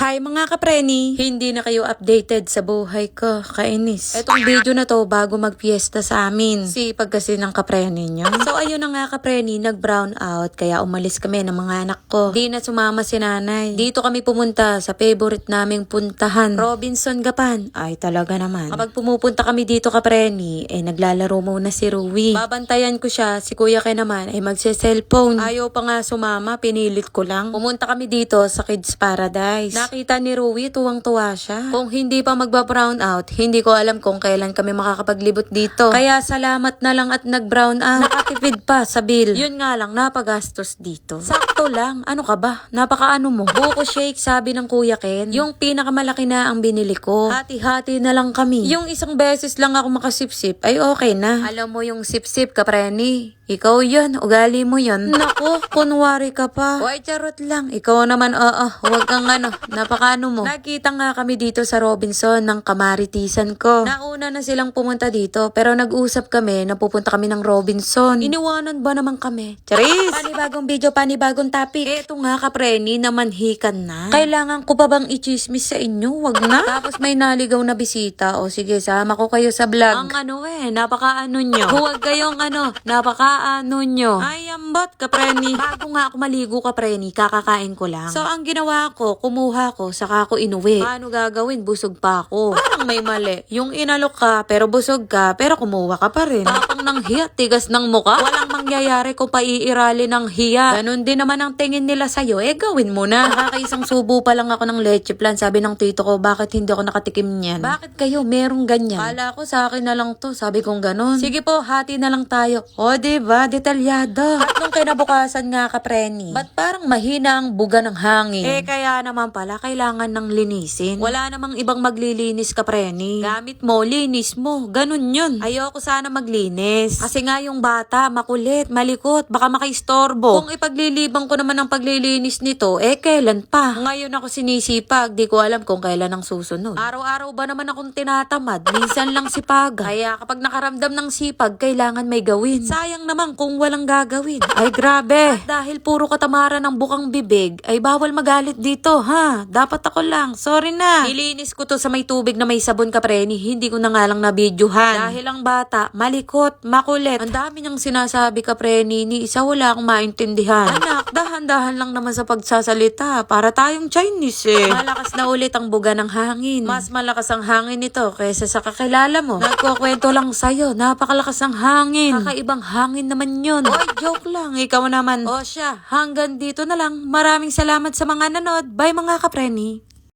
Hi mga kapreni! Hindi na kayo updated sa buhay ko. Kainis. Etong video na to bago magpiesta sa amin. Sipag kasi ng kapreni nyo. So ayun na nga kapreni, nag-brown out. Kaya umalis kami ng mga anak ko. Di na sumama si nanay. Dito kami pumunta sa favorite naming puntahan. Robinson Gapan. Ay talaga naman. Kapag pumupunta kami dito kapreni, naglalaro muna si Rui. Babantayan ko siya. Si Kuya Ken naman ay magse-cellphone. Ayaw pa nga sumama, pinilit ko lang. Pumunta kami dito sa Kids Paradise. Nakita ni Rui, tuwang-tuwa siya. Kung hindi pa magba-brown out, hindi ko alam kung kailan kami makakapaglibot dito. Kaya salamat na lang at nag-brown out. Nakatipid pa sa bill. Yun nga lang, napagastos dito. Sakto lang. Ano ka ba? Napakaano mo? Buko shake, sabi ng Kuya Ken. Yung pinakamalaki na ang binili ko. Hati-hati na lang kami. Yung isang beses lang ako makasipsip, ay okay na. Alam mo yung sip-sip, kapreni. Ikaw yun, ugali mo yun. Nako, kunwari ka pa. Why, charot lang. Ikaw naman, huwag kang napakaano mo. Nakita nga kami dito sa Robinson ng kamaritisan ko. Nauna na silang pumunta dito, pero nag-usap kami na pupunta kami ng Robinson. Iniwanan ba naman kami? Charis! Panibagong video, panibagong topic. Eto nga kapreni, namanhikan na. Kailangan ko pa bang i-chismis sa inyo? Wag na. Tapos may naligaw na bisita. O sige, sama ko kayo sa vlog. Ang napakaano nyo. Huwag kayong napakaano nyo. Ay, ambot, kapreni. Bago nga ako maligo, kapreni, kakakain ko lang. So, ang ginawa ko, kumuha ko, saka ako inuwi. Paano gagawin? Busog pa ako. Parang may mali. Yung inalok ka, pero busog ka, pero kumuha ka pa rin. Tapang ng hiya, tigas ng muka. Walang mangyayari kung paiirali ng hiya. Ganun din naman ang tingin nila sa'yo, gawin mo na. Nakakaisang subo pa lang ako ng leche plan. Sabi ng tito ko, bakit hindi ako nakatikim niyan? Bakit kayo merong ganyan? Kala ko sa akin na lang to. Sabi kong ganun. Sige po, hati na lang tayo. O, diba? Detalyado. At nung kinabukasan nga kapreni, ba't parang mahina ang buga ng hangin? Kaya naman pala, kailangan ng linisin. Wala namang ibang maglilinis kapreni. Gamit mo, linis mo. Ganun yun. Ayoko sana maglinis. Kasi nga yung bata, makulit, malikot, baka makaistorbo. Kung ipaglilibang ko naman ang paglilinis nito, kailan pa? Ngayon ako sinisipag, di ko alam kung kailan ang susunod. Araw-araw ba naman akong tinatamad? Minsan lang sipaga. Kaya kapag nakaramdam ng sipag, kailangan may gawin. Sayang naman kung walang gagawin. Ay grabe. At dahil puro katamaran ng bukang bibig, ay bawal magalit dito, ha? Dapat ako lang. Sorry na. Nilinis ko to sa may tubig na may sabon kapreni. Hindi ko na nga lang nabidyohan. Dahil ang bata, malikot, makulit. Ang dami niyang sinasabi kapreni, ni isa wala akong maintindihan. Anak, dahan-dahan lang naman sa pagsasalita. Para tayong Chinese Malakas na ulit ang buga ng hangin. Mas malakas ang hangin nito kaysa sa kakilala mo. Nagkukwento lang sa'yo. Napakalakas ang hangin. Kakaibang hangin naman yun. Oy, joke lang. Ikaw naman. O siya, hanggang dito na lang. Maraming salamat sa mga nanood. Bye mga kapreni.